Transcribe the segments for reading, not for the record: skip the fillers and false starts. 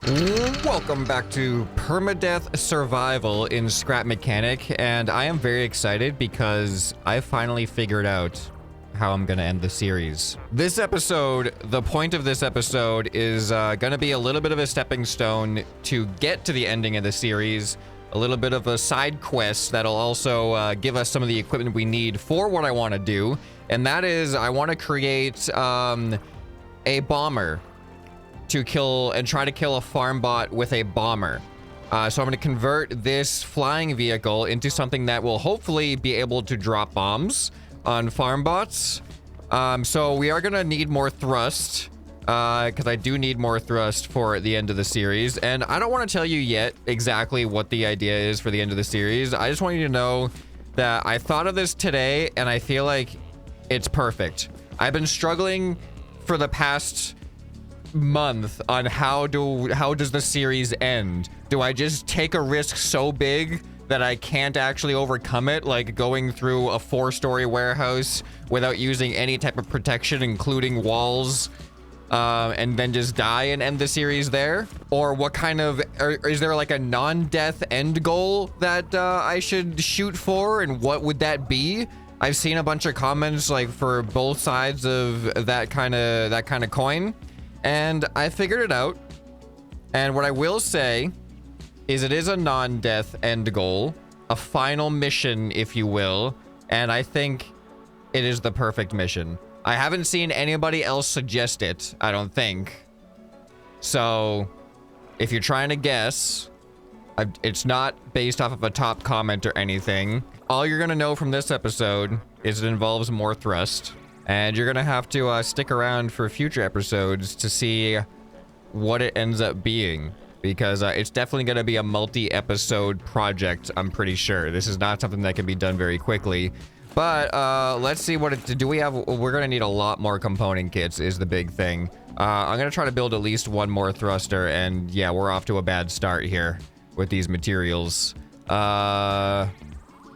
Welcome back to Permadeath Survival in Scrap Mechanic, and I am very excited because I finally figured out how I'm gonna end the series. This episode, the point of this episode is gonna be a little bit of a stepping stone to get to the ending of the series, a little bit of a side quest that'll also give us some of the equipment we need for what I want to do, and that is I want to create a bomber to kill and try to kill a farm bot with a bomber. So I'm going to convert this flying vehicle into something that will hopefully be able to drop bombs on farm bots. So we are going to need more thrust because I do need more thrust for the end of the series. And I don't want to tell you yet exactly what the idea is for the end of the series. I just want you to know that I thought of this today and I feel like it's perfect. I've been struggling for the past month on how does the series end. Do I just take a risk so big that I can't actually overcome it, like going through a 4-story warehouse without using any type of protection, including walls, and then just die and end the series there? Or what kind of, is there like a non-death end goal that I should shoot for, and what would that be? I've seen a bunch of comments like for both sides of that kind of coin. And I figured it out. And what I will say is it is a non-death end goal, a final mission, if you will. And I think it is the perfect mission. I haven't seen anybody else suggest it, I don't think. So if you're trying to guess, it's not based off of a top comment or anything. All you're going to know from this episode is it involves more thrust. And you're gonna have to stick around for future episodes to see what it ends up being, because it's definitely gonna be a multi-episode project. I'm pretty sure this is not something that can be done very quickly. But let's see what do we have. We're gonna need a lot more component kits is the big thing. I'm gonna try to build at least one more thruster, and yeah, we're off to a bad start here with these materials.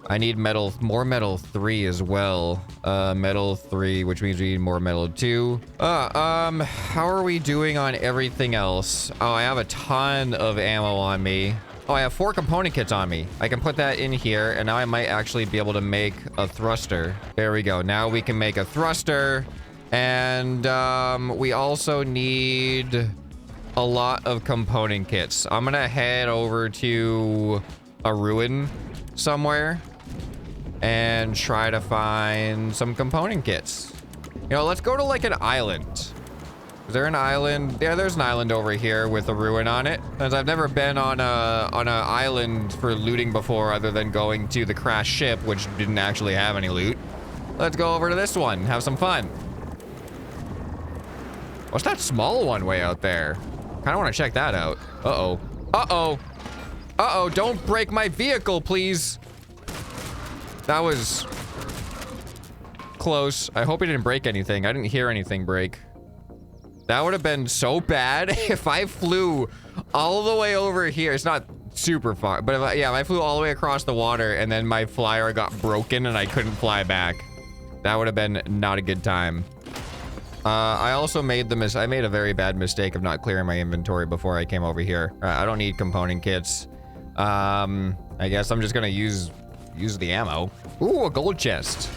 I need more metal 3 as well. Metal 3, which means we need more metal 2. How are we doing on everything else? Oh, I have a ton of ammo on me. Oh, I have 4 component kits on me. I can put that in here, and now I might actually be able to make a thruster. There we go. Now we can make a thruster, and we also need a lot of component kits. I'm gonna head over to a ruin somewhere and try to find some component kits. You know, let's go to like an island. Is there an island? Yeah, there's an island over here with a ruin on it. Since I've never been on an island for looting before, other than going to the crashed ship, which didn't actually have any loot. Let's go over to this one, have some fun. What's that small one way out there? Kind of want to check that out. Uh-oh. Uh-oh. Uh-oh, don't break my vehicle, please. That was close. I hope he didn't break anything. I didn't hear anything break. That would have been so bad if I flew all the way over here. It's not super far, but if I flew all the way across the water and then my flyer got broken and I couldn't fly back. That would have been not a good time. I also made I made a very bad mistake of not clearing my inventory before I came over here. I don't need component kits. I guess I'm just gonna use the ammo. Ooh, a gold chest.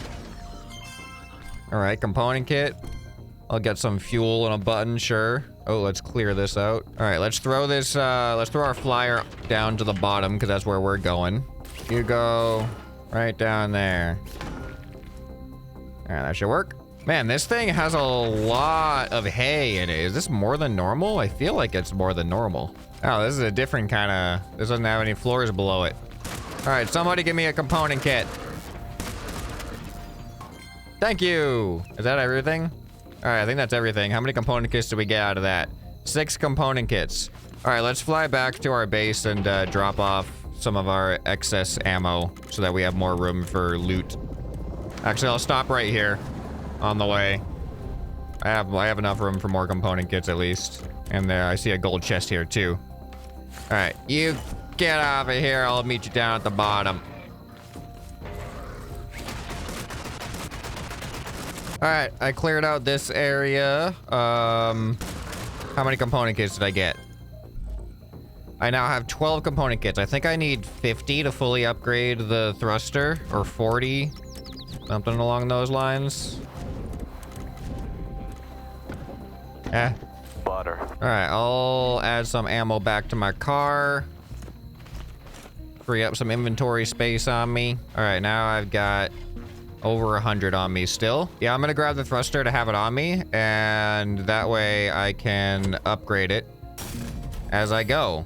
All right, component kit. I'll get some fuel and a button, sure. Oh, let's clear this out. All right, let's throw this, let's throw our flyer down to the bottom because that's where we're going. You go right down there. All right, that should work. Man, this thing has a lot of hay in it. Is this more than normal? I feel like it's more than normal. Oh, this is a different kind of, this doesn't have any floors below it. All right, somebody give me a component kit. Thank you. Is that everything? All right, I think that's everything. How many component kits do we get out of that? 6 component kits. All right, let's fly back to our base and drop off some of our excess ammo so that we have more room for loot. Actually, I'll stop right here on the way. I have enough room for more component kits at least. And there, I see a gold chest here too. All right, you get off of here. I'll meet you down at the bottom. All right, I cleared out this area. How many component kits did I get? I now have 12 component kits. I think I need 50 to fully upgrade the thruster, or 40. Something along those lines. Eh. Butter. All right, I'll add some ammo back to my car. Free up some inventory space on me. All right, now I've got over 100 on me still. Yeah, I'm gonna grab the thruster to have it on me, and that way I can upgrade it as I go.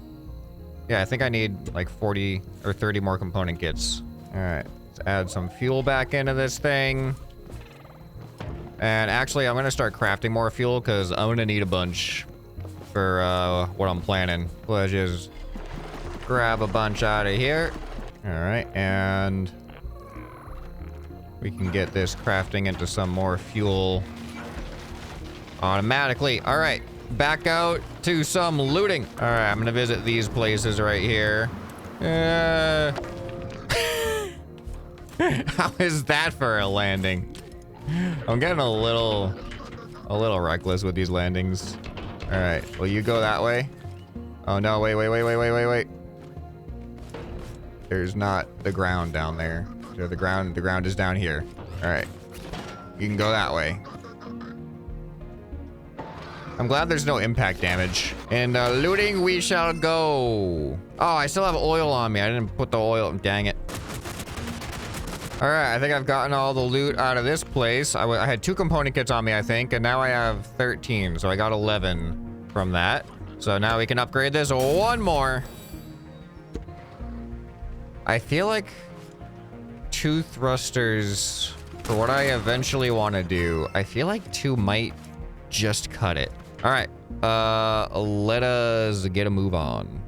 Yeah, I think I need like 40 or 30 more component kits. All right, let's add some fuel back into this thing. And actually, I'm gonna start crafting more fuel because I'm gonna need a bunch for what I'm planning. Let's just grab a bunch out of here. All right, and we can get this crafting into some more fuel automatically. All right, back out to some looting. All right, I'm gonna visit these places right here. How is that for a landing? I'm getting a little reckless with these landings. All right, will you go that way? Oh no, wait. There's not the ground down there. So the ground is down here. All right, you can go that way. I'm glad there's no impact damage. And looting we shall go. Oh, I still have oil on me. I didn't put the oil, dang it. All right, I think I've gotten all the loot out of this place. I had 2 component kits on me, I think, and now I have 13, so I got 11 from that. So now we can upgrade this one more. I feel like 2 thrusters for what I eventually want to do. I feel like 2 might just cut it. All right, let us get a move on.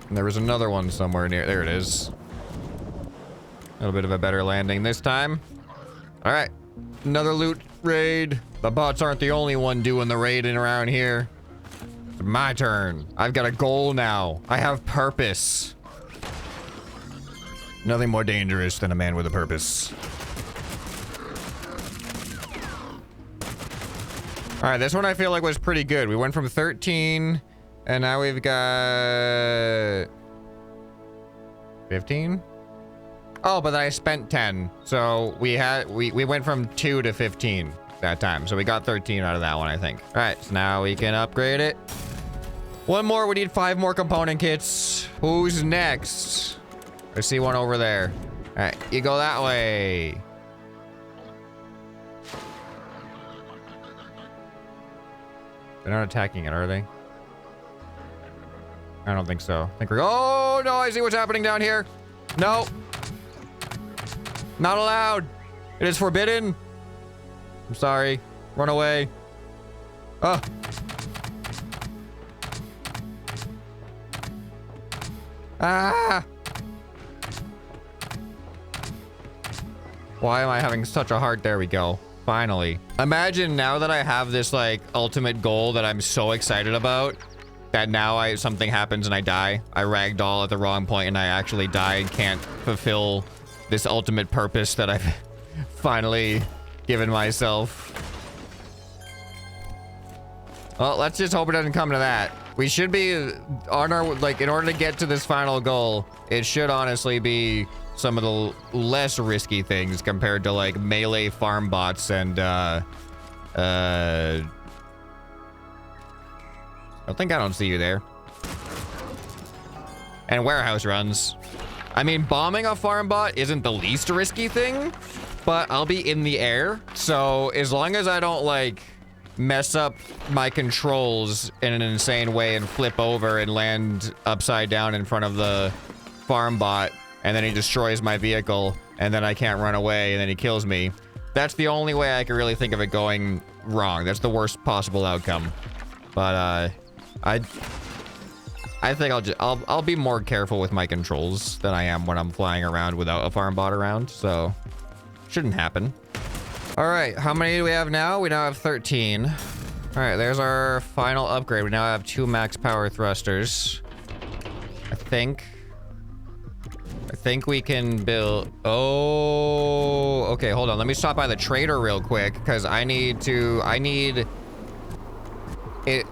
And there was another one somewhere near, there it is. A little bit of a better landing this time. All right, another loot raid. The bots aren't the only one doing the raiding around here. It's my turn. I've got a goal now. I have purpose. Nothing more dangerous than a man with a purpose. All right, this one I feel like was pretty good. We went from 13, and now we've got 15. Oh, but I spent 10, so we went from 2 to 15 that time. So we got 13 out of that one, I think. All right, so now we can upgrade it. One more. We need 5 more component kits. Who's next? I see one over there. All right, you go that way. They're not attacking it, are they? I don't think so. I think we're... Oh, no, I see what's happening down here. No. Not allowed. It is forbidden. I'm sorry. Run away. Oh. Ah. Why am I having such a hard... There we go. Finally. Imagine now that I have this like ultimate goal that I'm so excited about that now something happens and I die. I ragdoll at the wrong point and I actually die and can't fulfill this ultimate purpose that I've finally given myself. Well, let's just hope it doesn't come to that. We should be on our, like, in order to get to this final goal, it should honestly be some of the less risky things compared to like melee farm bots and I don't see you there. And warehouse runs. I mean, bombing a farm bot isn't the least risky thing, but I'll be in the air. So as long as I don't like mess up my controls in an insane way and flip over and land upside down in front of the farm bot, and then he destroys my vehicle, and then I can't run away, and then he kills me. That's the only way I can really think of it going wrong. That's the worst possible outcome. But I think I'll be more careful with my controls than I am when I'm flying around without a farm bot around. So shouldn't happen. All right, how many do we have now? We now have 13. All right, there's our final upgrade. We now have 2 max power thrusters. I think we can build... Oh, okay, hold on. Let me stop by the trader real quick because I need it,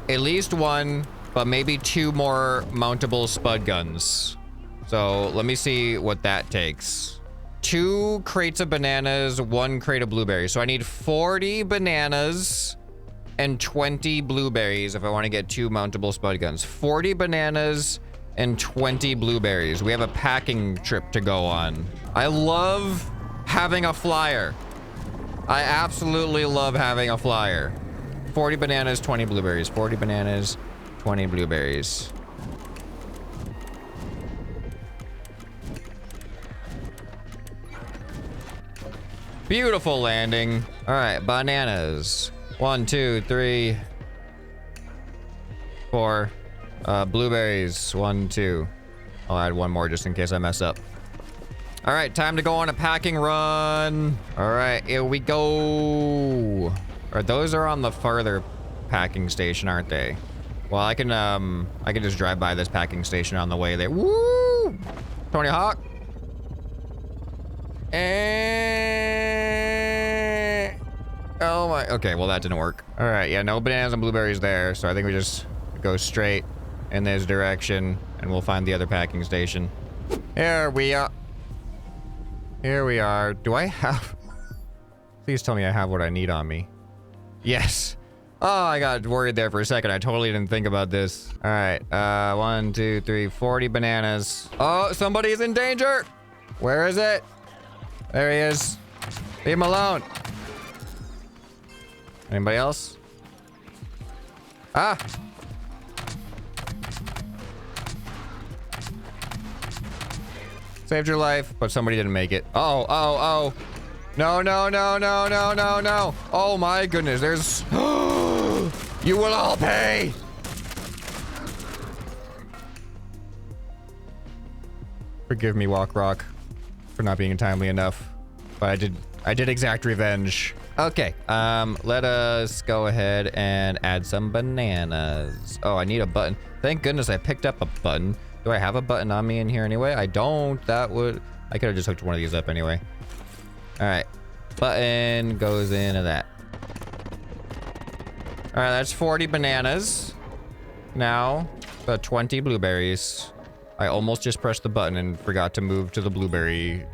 at least 1 but maybe 2 more mountable spud guns. So let me see what that takes. 2 crates of bananas, 1 crate of blueberries. So I need 40 bananas and 20 blueberries if I want to get 2 mountable spud guns. 40 bananas and 20 blueberries. We have a packing trip to go on. I love having a flyer. I absolutely love having a flyer. 40 bananas, 20 blueberries. 40 bananas, 20 blueberries. Beautiful landing. All right, bananas. 1, 2, 3, 4. Blueberries. 1, 2. I'll add 1 more just in case I mess up. All right, time to go on a packing run. All right, here we go. Or those are on the farther packing station, aren't they? Well, I can just drive by this packing station on the way there. Woo! Tony Hawk. And oh my, okay, well that didn't work. All right, yeah, no bananas and blueberries there. So I think we just go straight in this direction and we'll find the other packing station. Here we are. Here we are. Do I have... Please tell me I have what I need on me. Yes. Oh, I got worried there for a second. I totally didn't think about this. All right. 1, 2, 3, 40 bananas. Oh, somebody's in danger. Where is it? There he is. Leave him alone. Anybody else? Ah. Saved your life, but somebody didn't make it. Oh, oh, oh. No, no, no, no, no, no, no. Oh my goodness, there's... You will all pay! Forgive me, Walk Rock, for not being timely enough. But I did exact revenge. Okay, let us go ahead and add some bananas. Oh, I need a button. Thank goodness I picked up a button. Do I have a button on me in here anyway? I don't. That would... I could have just hooked one of these up anyway. All right. Button goes into that. All right, that's 40 bananas. Now, 20 blueberries. I almost just pressed the button and forgot to move to the blueberry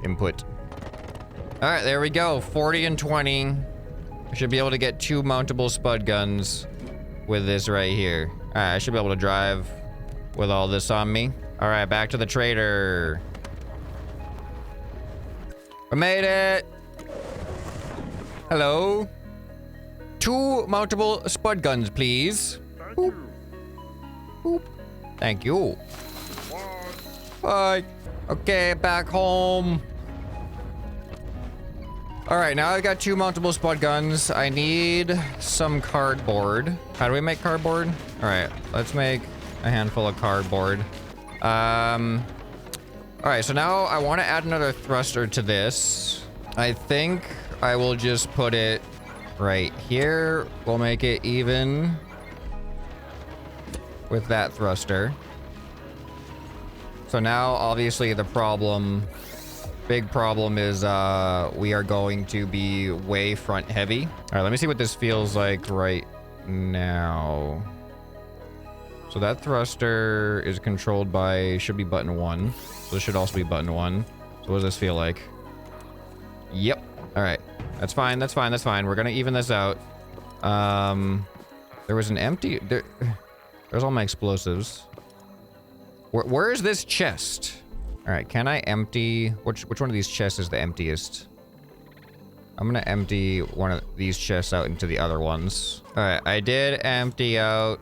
input. All right, there we go. 40 and 20. I should be able to get 2 mountable spud guns with this right here. All right, I should be able to drive with all this on me. All right, back to the trader. I made it. Hello. 2 mountable spud guns, please. Boop. Boop. Thank you. Bye. Okay, back home. All right, now I've got 2 mountable spud guns. I need some cardboard. How do we make cardboard? All right, let's make a handful of cardboard. All right, so now I want to add another thruster to this. I think I will just put it right here. We'll make it even with that thruster. So now, obviously, the big problem is we are going to be way front heavy. All right, let me see what this feels like right now. So that thruster is controlled by, should be button 1. So this should also be button 1. So what does this feel like? Yep. All right. That's fine. That's fine. That's fine. We're going to even this out. There was an empty... There's all my explosives. Where is this chest? All right. Can I empty... Which one of these chests is the emptiest? I'm going to empty one of these chests out into the other ones. All right. I did empty out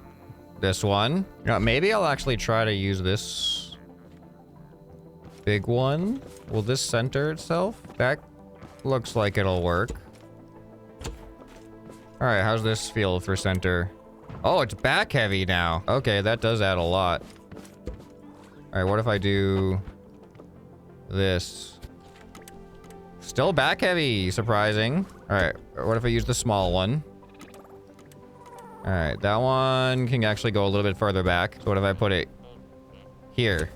this one. You know, maybe I'll actually try to use this big one. Will this center itself? That looks like it'll work. All right, how's this feel for center? Oh, it's back heavy now. Okay, that does add a lot. All right, what if I do this? Still back heavy, surprising. All right, what if I use the small one? All right, that one can actually go a little bit further back. So what if I put it here?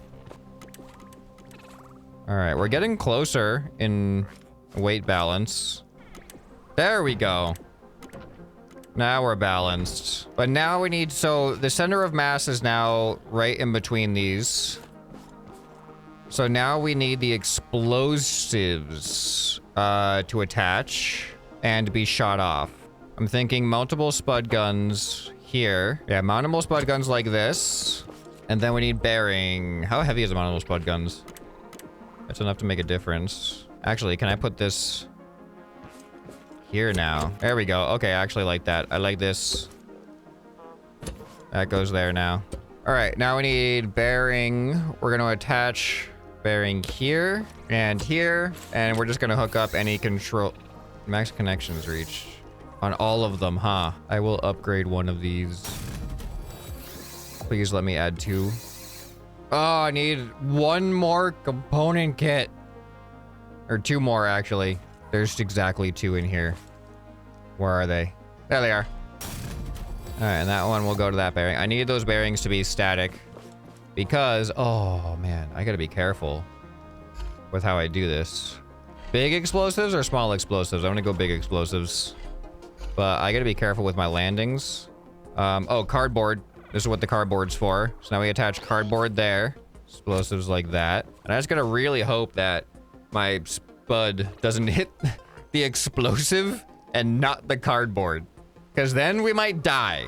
All right, we're getting closer in weight balance. There we go. Now we're balanced. But now we need, so the center of mass is now right in between these. So now we need the explosives to attach and be shot off. I'm thinking multiple spud guns here. Yeah, mountable spud guns like this. And then we need bearing. How heavy is the mountable spud guns? That's enough to make a difference. Actually, can I put this here now? There we go. Okay, I actually like that. I like this. That goes there now. All right, now we need bearing. We're gonna attach bearing here and here, and we're just gonna hook up any control. Max connections reached on all of them, huh? I will upgrade one of these. Please let me add 2. Oh, I need 1 more component kit. Or 2 more, actually. There's exactly 2 in here. Where are they? There they are. All right, and that one will go to that bearing. I need those bearings to be static because, oh man, I gotta be careful with how I do this. Big explosives or small explosives? I'm gonna go big explosives, but I gotta be careful with my landings. Oh, cardboard. This is what the cardboard's for. So now we attach cardboard there. Explosives like that. And I just gotta really hope that my spud doesn't hit the explosive and not the cardboard, because then we might die.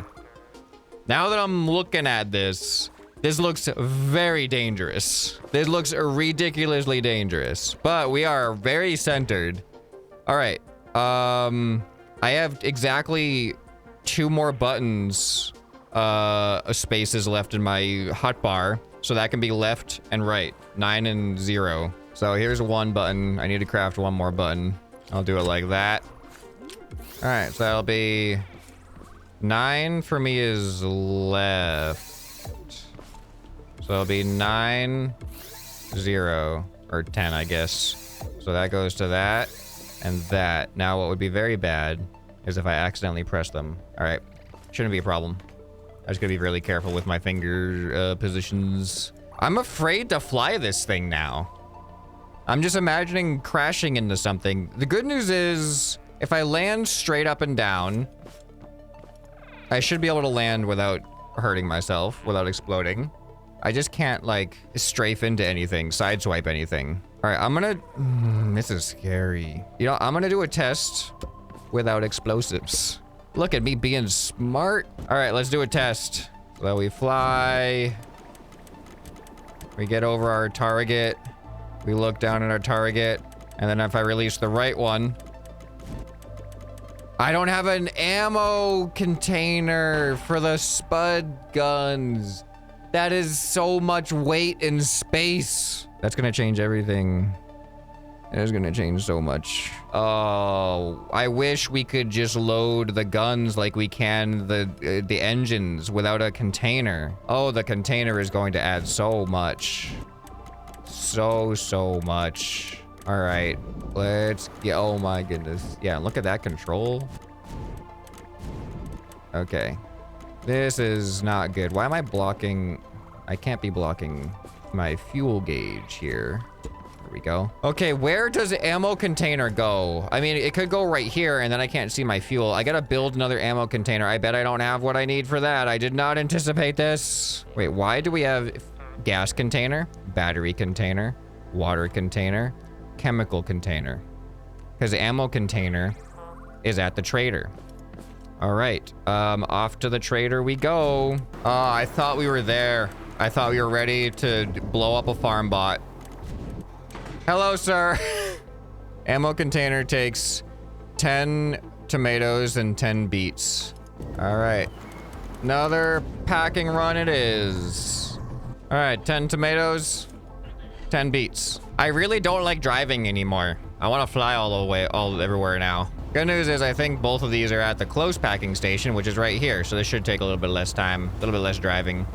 Now that I'm looking at this, this looks very dangerous. This looks ridiculously dangerous, but we are very centered. All right. I have exactly 2 more buttons, spaces left in my hotbar, so that can be left and right, 9 and 0. So here's 1 button. I need to craft 1 more button. I'll do it like that. All right, so that'll be 9 for me is left. So it'll be 9, 0, or 10, I guess. So that goes to that and that. Now what would be very bad is if I accidentally press them. All right, shouldn't be a problem. I just gotta be really careful with my finger positions. I'm afraid to fly this thing now. I'm just imagining crashing into something. The good news is, if I land straight up and down, I should be able to land without hurting myself, without exploding. I just can't, like, strafe into anything, sideswipe anything. All right, I'm gonna... this is scary. You know, I'm gonna do a test without explosives. Look at me being smart. All right, let's do a test. So we fly. We get over our target. We look down at our target. And then if I release the right one... I don't have an ammo container for the spud guns. That is so much weight in space. That's gonna change everything. It is gonna change so much. Oh, I wish we could just load the guns like we can the engines without a container. Oh, the container is going to add so much. So much. All right, let's get, oh my goodness. Yeah, look at that control. Okay. This is not good. Why am I blocking? I can't be blocking my fuel gauge here. There we go. Okay, where does the ammo container go? I mean, it could go right here and then I can't see my fuel. I gotta build another ammo container. I bet I don't have what I need for that. I did not anticipate this. Wait, why do we have gas container, battery container, water container, chemical container? Because ammo container is at the trader. All right, off to the trader we go. Oh, I thought we were there. I thought we were ready to blow up a farm bot. Hello, sir. Ammo container takes 10 tomatoes and 10 beets. All right, another packing run it is. All right, 10 tomatoes, 10 beets. I really don't like driving anymore. I want to fly everywhere now. Good news is I think both of these are at the close packing station, which is right here. So this should take a little bit less time, a little bit less driving.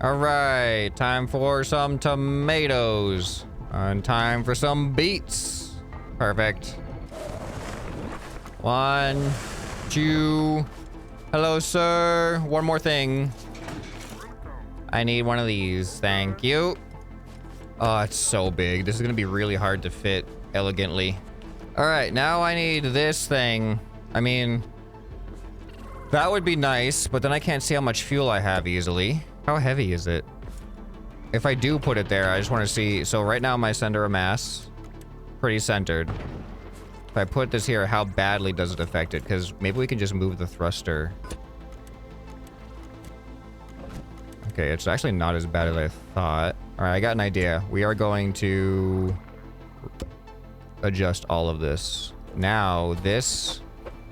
All right, time for some tomatoes and time for some beets. Perfect. 1, 2. Hello, sir. One more thing. I need one of these. Thank you. Oh, it's so big. This is gonna be really hard to fit elegantly. All right, now I need this thing. I mean, That would be nice, but then I can't see how much fuel I have easily. How heavy is it? If I do put it there, I just want to see. So right now my center of mass, pretty centered. If I put this here, how badly does it affect it? Because maybe we can just move the thruster. Okay, it's actually not as bad as I thought. All right, I got an idea. We are going to adjust all of this. Now this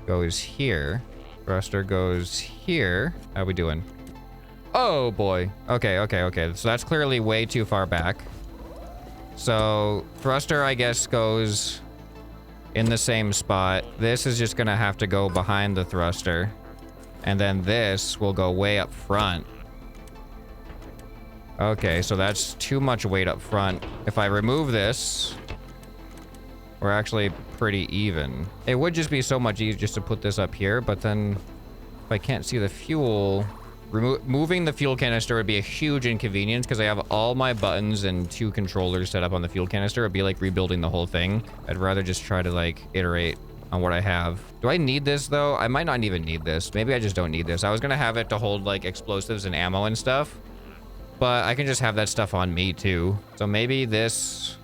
goes here. Thruster goes here. How are we doing? Oh boy. Okay. So that's clearly way too far back. So thruster, I guess, goes in the same spot. This is just gonna have to go behind the thruster. And then this will go way up front. Okay, so that's too much weight up front. If I remove this, we're actually pretty even. It would just be so much easier just to put this up here, but then if I can't see the fuel, moving the fuel canister would be a huge inconvenience because I have all my buttons and 2 controllers set up on the fuel canister. It'd be like rebuilding the whole thing. I'd rather just try to like iterate on what I have. Do I need this though? I might not even need this. Maybe I just don't need this. I was gonna have it to hold like explosives and ammo and stuff, but I can just have that stuff on me too. So maybe this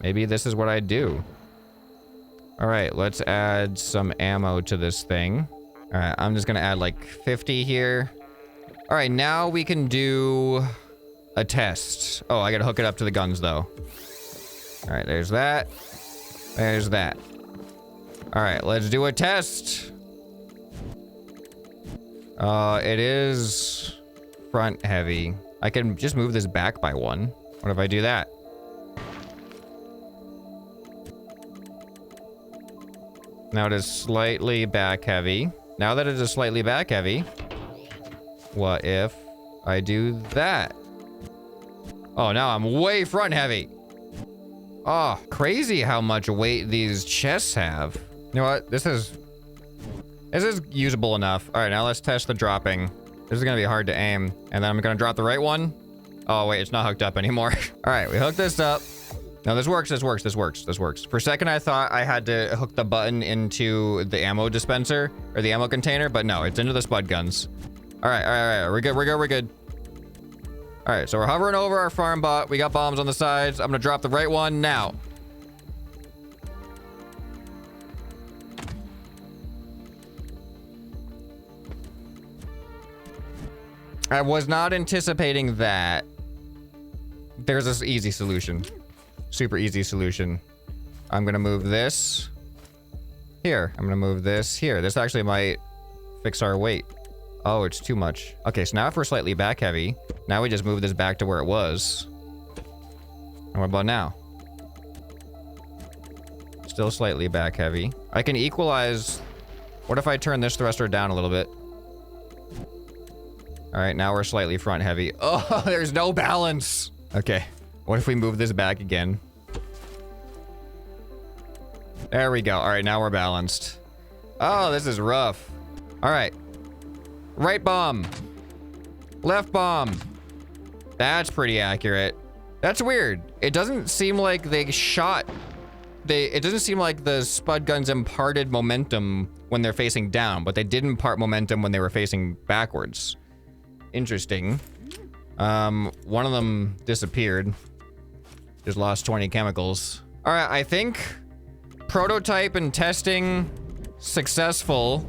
is what I do. All right, let's add some ammo to this thing. All right, I'm just gonna add like 50 here. All right, now we can do a test. Oh, I gotta hook it up to the guns though. All right, there's that. There's that. All right, let's do a test. It is front heavy. I can just move this back by 1. What if I do that? Now it is slightly back heavy. Now that it is slightly back heavy, what if I do that? Oh, now I'm way front heavy. Oh, crazy how much weight these chests have. You know what? This is usable enough. All right, now let's test the dropping. This is gonna be hard to aim. And then I'm gonna drop the right one. Oh wait, it's not hooked up anymore. All right, we hooked this up. No, this works. For a second, I thought I had to hook the button into the ammo dispenser or the ammo container, but no, it's into the spud guns. All right. We're good. All right, so we're hovering over our farm bot. We got bombs on the sides. I'm gonna drop the right one now. I was not anticipating that. There's this easy solution. Super easy solution. I'm gonna move this here. I'm gonna move this here. This actually might fix our weight. Oh, it's too much. Okay, so now if we're slightly back heavy, now we just move this back to where it was. And what about now? Still slightly back heavy. I can equalize. What if I turn this thruster down a little bit? All right, now we're slightly front heavy. Oh, there's no balance. Okay, what if we move this back again? There we go. All right, now we're balanced. Oh, this is rough. All right. Right bomb. Left bomb. That's pretty accurate. That's weird. It doesn't seem like they shot. It doesn't seem like the spud guns imparted momentum when they're facing down, but they did impart momentum when they were facing backwards. Interesting. One of them disappeared. Just lost 20 chemicals. All right, I think prototype and testing successful.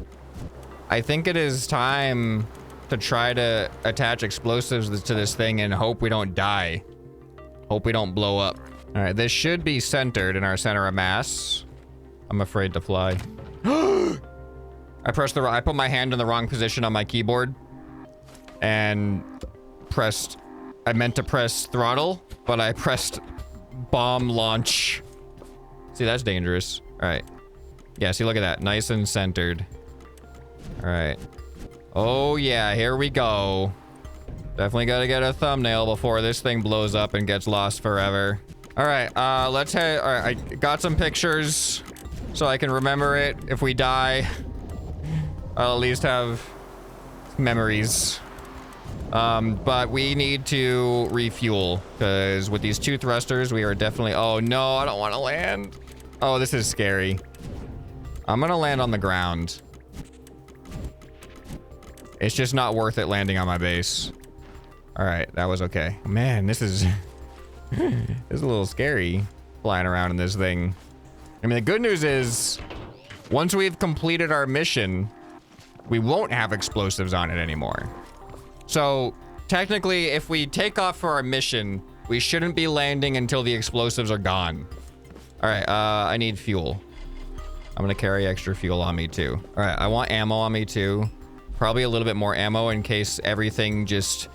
I think it is time to try to attach explosives to this thing and hope we don't die. Hope we don't blow up. All right, this should be centered in our center of mass. I'm afraid to fly. I put my hand in the wrong position on my keyboard and I meant to press throttle, but I pressed bomb launch. See, that's dangerous. All right. Yeah, see, look at that. Nice and centered. All right. Oh, yeah, here we go. Definitely got to get a thumbnail before this thing blows up and gets lost forever. All right, let's head. All right, I got some pictures so I can remember it. If we die, I'll at least have memories. But we need to refuel because with these 2 thrusters, we are definitely. Oh no, I don't want to land. Oh, this is scary. I'm gonna land on the ground. It's just not worth it landing on my base. All right, that was okay. Man, this is this is a little scary flying around in this thing. I mean, the good news is once we've completed our mission, we won't have explosives on it anymore. So technically, if we take off for our mission, we shouldn't be landing until the explosives are gone. All right, I need fuel. I'm gonna carry extra fuel on me too. All right, I want ammo on me too. Probably a little bit more ammo in case everything just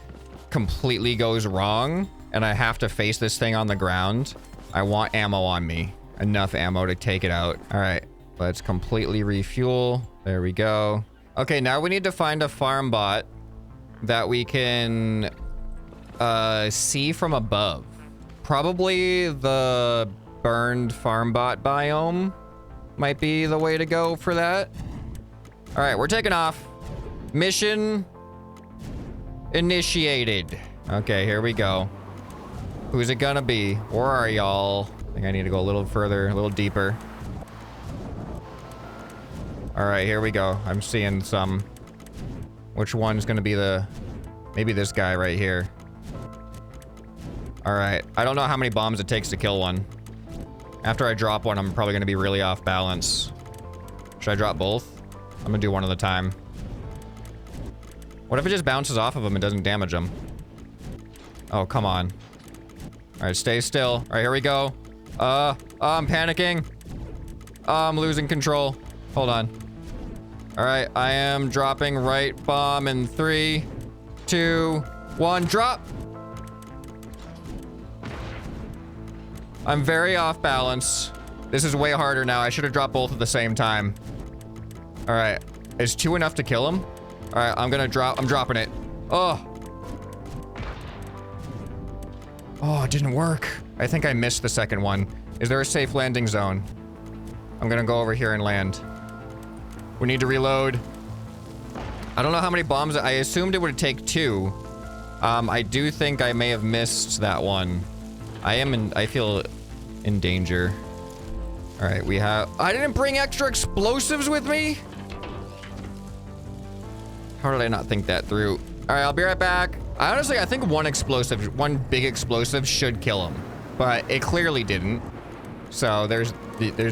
completely goes wrong and I have to face this thing on the ground. I want ammo on me. Enough ammo to take it out. All right, let's completely refuel. There we go. Okay, now we need to find a farm bot that we can see from above. Probably the burned farm bot biome might be the way to go for that. All right, we're taking off. Mission initiated. Okay, here we go. Who's it gonna be? Where are y'all? I think I need to go a little further, a little deeper. All right, here we go. I'm seeing some. Which one's gonna be the... Maybe this guy right here. All right, I don't know how many bombs it takes to kill one. After I drop one, I'm probably gonna be really off balance. Should I drop both? I'm gonna do one at a time. What if it just bounces off of him and doesn't damage him? Oh, come on. All right, stay still. All right, here we go. I'm panicking. I'm losing control. Hold on. All right, I am dropping right bomb in 3, 2, 1, drop. I'm very off balance. This is way harder now. I should have dropped both at the same time. All right, is 2 enough to kill him? All right, I'm dropping it. Oh, it didn't work. I think I missed the second one. Is there a safe landing zone? I'm gonna go over here and land. We need to reload. I don't know how many bombs. I assumed it would take 2. I do think I may have missed that one. I feel in danger. All right, I didn't bring extra explosives with me? How did I not think that through? All right, I'll be right back. I think one big explosive should kill him, but it clearly didn't. So there's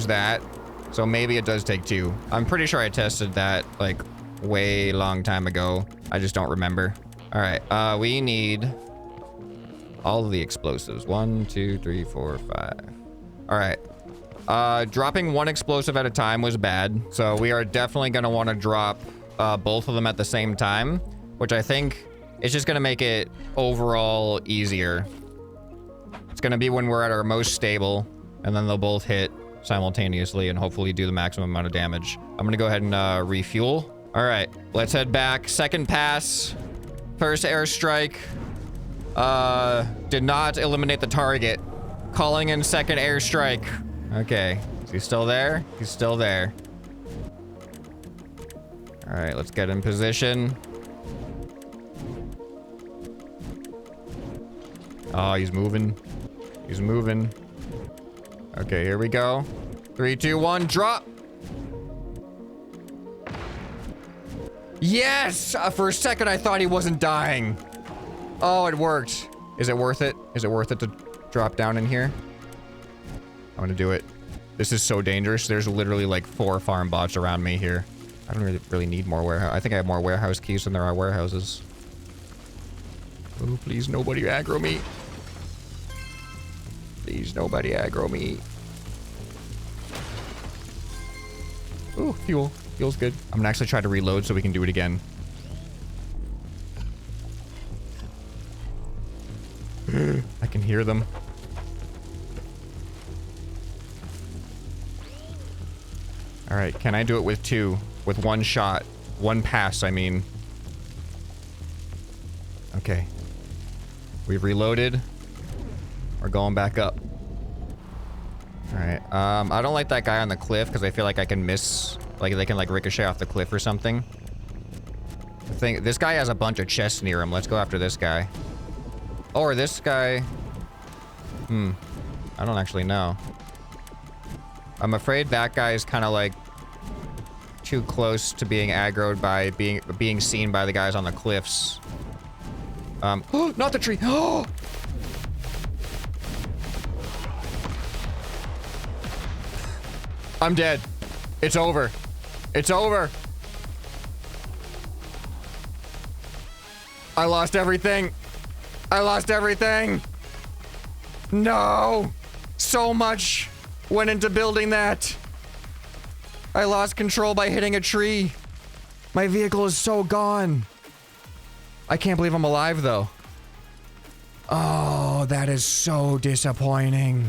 that. So maybe it does take 2. I'm pretty sure I tested that like way long time ago. I just don't remember. All right, we need all of the explosives. 1, 2, 3, 4, 5. All right. Dropping 1 explosive at a time was bad. So we are definitely gonna want to drop both of them at the same time, which I think is just gonna make it overall easier. It's gonna be when we're at our most stable, and then they'll both hit simultaneously and hopefully do the maximum amount of damage. I'm gonna go ahead and refuel. All right, let's head back. Second pass. First airstrike. Did not eliminate the target. Calling in second airstrike. Okay, is he still there? He's still there. All right, let's get in position. Oh, he's moving. He's moving. Okay, here we go. 3, 2, 1, drop. Yes! For a second, I thought he wasn't dying. Oh, it worked. Is it worth it? Is it worth it to drop down in here? I'm gonna do it. This is so dangerous. There's literally like 4 farm bots around me here. I don't really need more warehouse. I think I have more warehouse keys than there are warehouses. Oh, please, nobody aggro me. Please, nobody aggro me. Ooh, fuel. Fuel's good. I'm gonna actually try to reload so we can do it again. I can hear them. All right, can I do it with 2? With 1 shot? 1 pass, I mean. Okay. We've reloaded. We're going back up. All right. I don't like that guy on the cliff because I feel like I can miss. Like they can like ricochet off the cliff or something. I think this guy has a bunch of chests near him. Let's go after this guy. Or this guy. I don't actually know. I'm afraid that guy is kind of like too close to being aggroed by being seen by the guys on the cliffs. Not the tree. Oh! I'm dead. It's over. It's over. I lost everything. I lost everything. No. So much went into building that. I lost control by hitting a tree. My vehicle is so gone. I can't believe I'm alive though. Oh, that is so disappointing.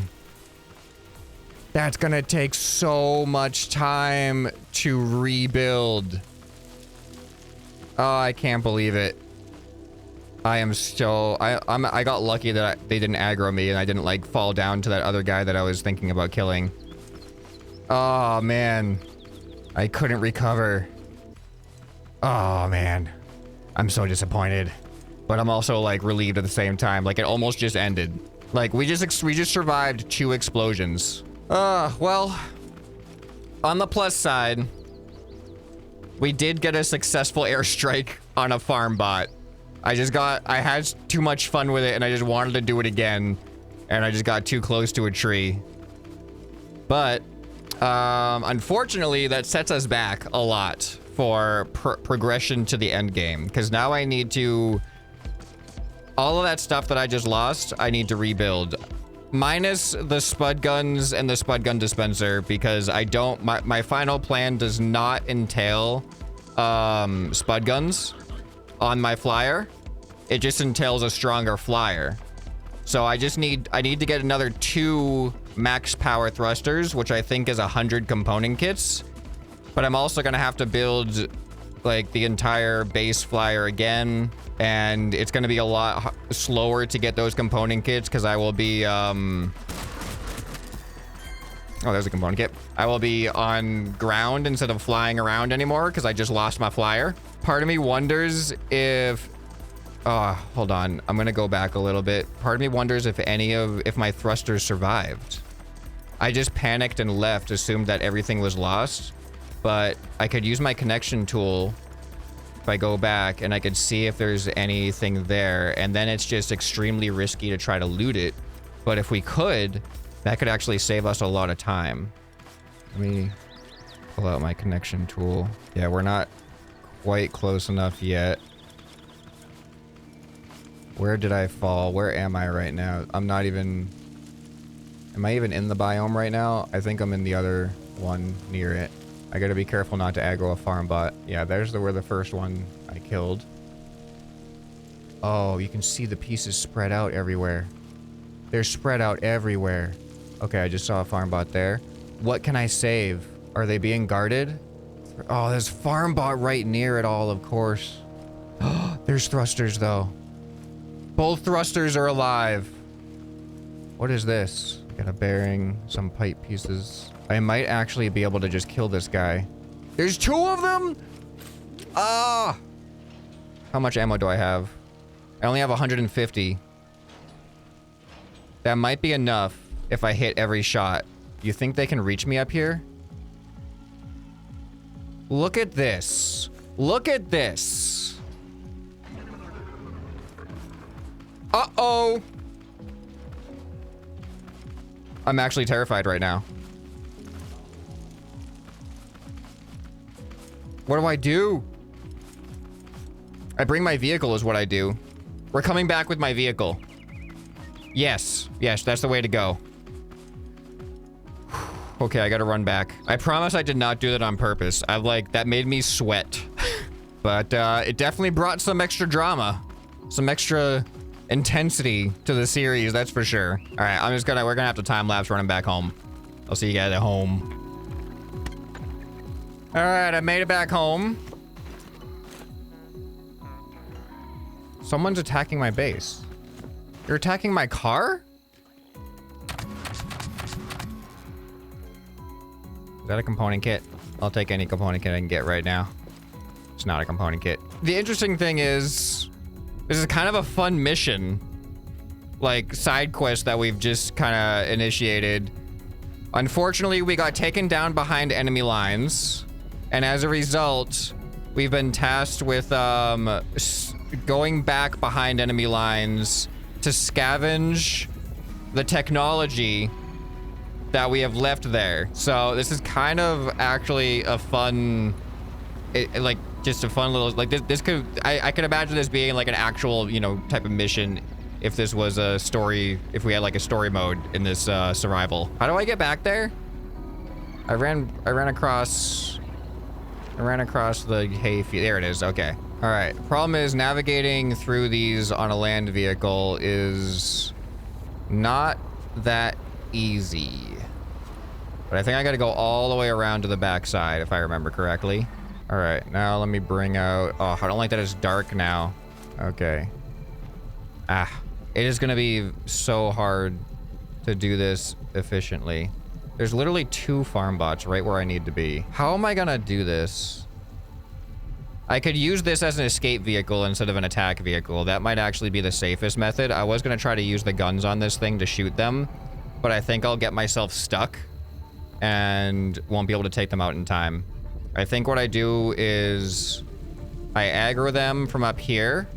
That's gonna take so much time to rebuild. Oh, I can't believe it. I am so... I got lucky that they didn't aggro me and I didn't, like, fall down to that other guy that I was thinking about killing. Oh, man. I couldn't recover. Oh, man. I'm so disappointed. But I'm also, like, relieved at the same time. Like, it almost just ended. Like, we just survived 2 explosions. Well... On the plus side... We did get a successful airstrike on a farm bot. I had too much fun with it and I just wanted to do it again. And I just got too close to a tree. But, unfortunately, that sets us back a lot for progression to the end game. Because now I need to... All of that stuff that I just lost, I need to rebuild. Minus the spud guns and the spud gun dispenser, because I don't... My final plan does not entail, spud guns on my flyer. It just entails a stronger flyer. So I need to get another 2 max power thrusters, which I think is 100 component kits. But I'm also gonna have to build like the entire base flyer again. And it's gonna be a lot slower to get those component kits because I will be, oh, there's a component kit. I will be on ground instead of flying around anymore because I just lost my flyer. Part of me wonders if... Oh, hold on. I'm gonna go back a little bit. Part of me wonders if my thrusters survived. I just panicked and left, assumed that everything was lost. But I could use my connection tool if I go back and I could see if there's anything there. And then it's just extremely risky to try to loot it. But if we could, that could actually save us a lot of time. Let me pull out my connection tool. Yeah, we're not quite close enough yet. Where did I fall? Where am I right now? I'm not even... Am I even in the biome right now? I think I'm in the other one near it. I gotta be careful not to aggro a farm bot. Yeah, there's where the first one I killed. Oh, you can see the pieces spread out everywhere. They're spread out everywhere. Okay, I just saw a farm bot there. What can I save? Are they being guarded? Oh, there's farm bot right near it all, of course. There's thrusters, though. Both thrusters are alive. What is this? Got a bearing, some pipe pieces. I might actually be able to just kill this guy. There's 2 of them? Ah! How much ammo do I have? I only have 150. That might be enough if I hit every shot. You think they can reach me up here? Look at this. Look at this. Uh-oh. I'm actually terrified right now. What do I do? I bring my vehicle is what I do. We're coming back with my vehicle. Yes. Yes, that's the way to go. Okay, I gotta run back. I promise I did not do that on purpose. That made me sweat. But, it definitely brought some extra drama. Some extra intensity to the series, that's for sure. All right, we're gonna have to time lapse running back home. I'll see you guys at home. All right, I made it back home. Someone's attacking my base. You're attacking my car? Is that a component kit? I'll take any component kit I can get right now. It's not a component kit. The interesting thing is, this is kind of a fun mission, like side quest that we've just kind of initiated. Unfortunately, we got taken down behind enemy lines. And as a result, we've been tasked with going back behind enemy lines to scavenge the technology that we have left there. So this is kind of actually a fun, like just a fun little, like this could, I could imagine this being like an actual, you know, type of mission if this was a story, if we had like a story mode in this survival. How do I get back there? I ran across the hay field. There it is. Okay. All right. Problem is navigating through these on a land vehicle is not that easy. But I think I got to go all the way around to the backside if I remember correctly. All right. Now let me bring out. Oh, I don't like that it's dark now. Okay. Ah, it is going to be so hard to do this efficiently. There's literally 2 farm bots right where I need to be. How am I going to do this? I could use this as an escape vehicle instead of an attack vehicle. That might actually be the safest method. I was going to try to use the guns on this thing to shoot them, but I think I'll get myself stuck and won't be able to take them out in time. I think what I do is I aggro them from up here,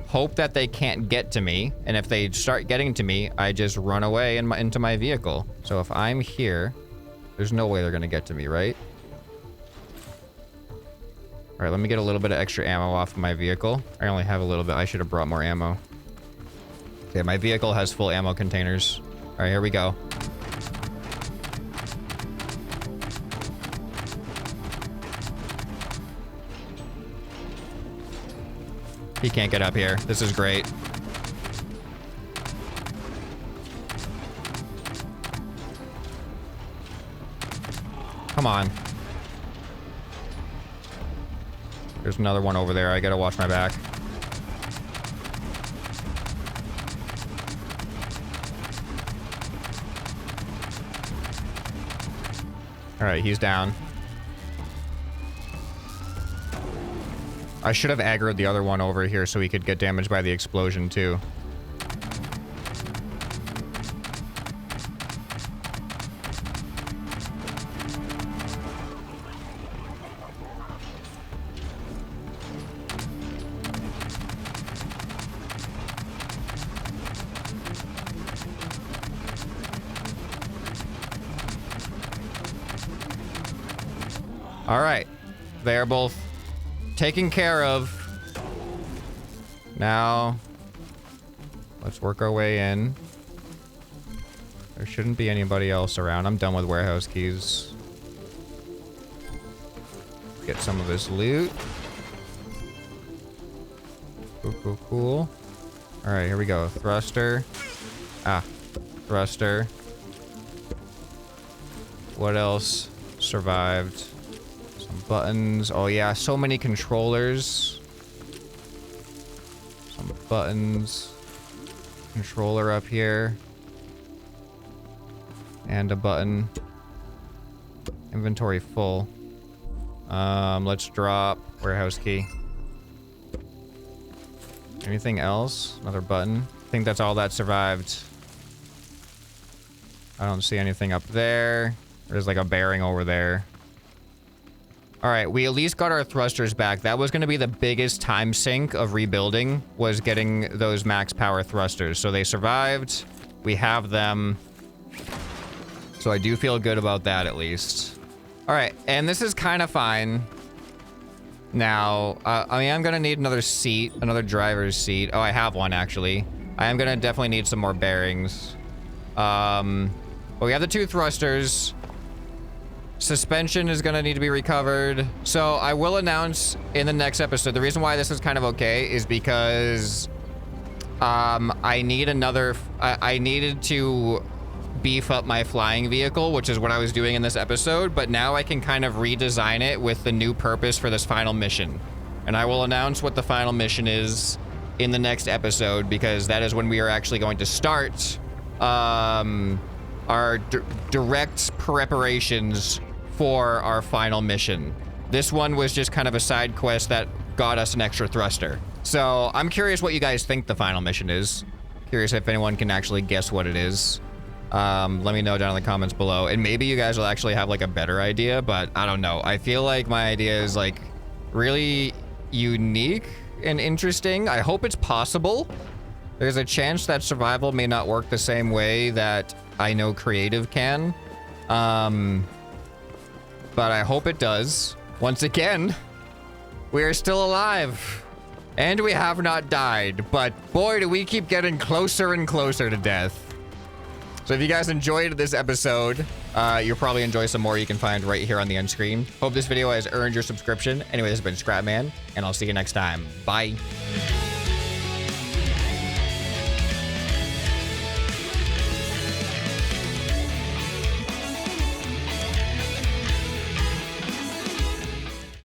hope that they can't get to me, and if they start getting to me, I just run away into my vehicle. So if I'm here, there's no way they're gonna get to me, right? All right, let me get a little bit of extra ammo off of my vehicle. I only have a little bit. I should have brought more ammo. Okay, my vehicle has full ammo containers. All right, here we go. He can't get up here. This is great. Come on. There's another one over there. I gotta watch my back. All right, he's down. I should have aggroed the other one over here so he could get damaged by the explosion too. All right, they're both taken care of. Now, let's work our way in. There shouldn't be anybody else around. I'm done with warehouse keys. Get some of this loot. Cool, cool, cool. All right, here we go. Thruster. Ah, thruster. What else survived? Buttons. Oh yeah, so many controllers. Some buttons. Controller up here. And a button. Inventory full. Let's drop warehouse key. Anything else? Another button. I think that's all that survived. I don't see anything up there. There's like a bearing over there. All right, we at least got our thrusters back. That was going to be the biggest time sink of rebuilding, was getting those max power thrusters. So they survived. We have them. So I do feel good about that at least. All right, and this is kind of fine. Now, I mean, I'm going to need another seat, another driver's seat. Oh, I have one actually. I am going to definitely need some more bearings. But we have the 2 thrusters. Suspension is going to need to be recovered. So I will announce in the next episode, the reason why this is kind of okay is because I needed to beef up my flying vehicle, which is what I was doing in this episode, but now I can kind of redesign it with the new purpose for this final mission. And I will announce what the final mission is in the next episode, because that is when we are actually going to start our direct preparations for our final mission. This one was just kind of a side quest that got us an extra thruster. So I'm curious what you guys think the final mission is. Curious if anyone can actually guess what it is. Let me know down in the comments below. And maybe you guys will actually have like a better idea, but I don't know. I feel like my idea is like really unique and interesting. I hope it's possible. There's a chance that survival may not work the same way that I know creative can. But I hope it does. Once again, we are still alive. And we have not died. But boy, do we keep getting closer and closer to death. So if you guys enjoyed this episode, you'll probably enjoy some more you can find right here on the end screen. Hope this video has earned your subscription. Anyway, this has been ScrapMan, and I'll see you next time. Bye.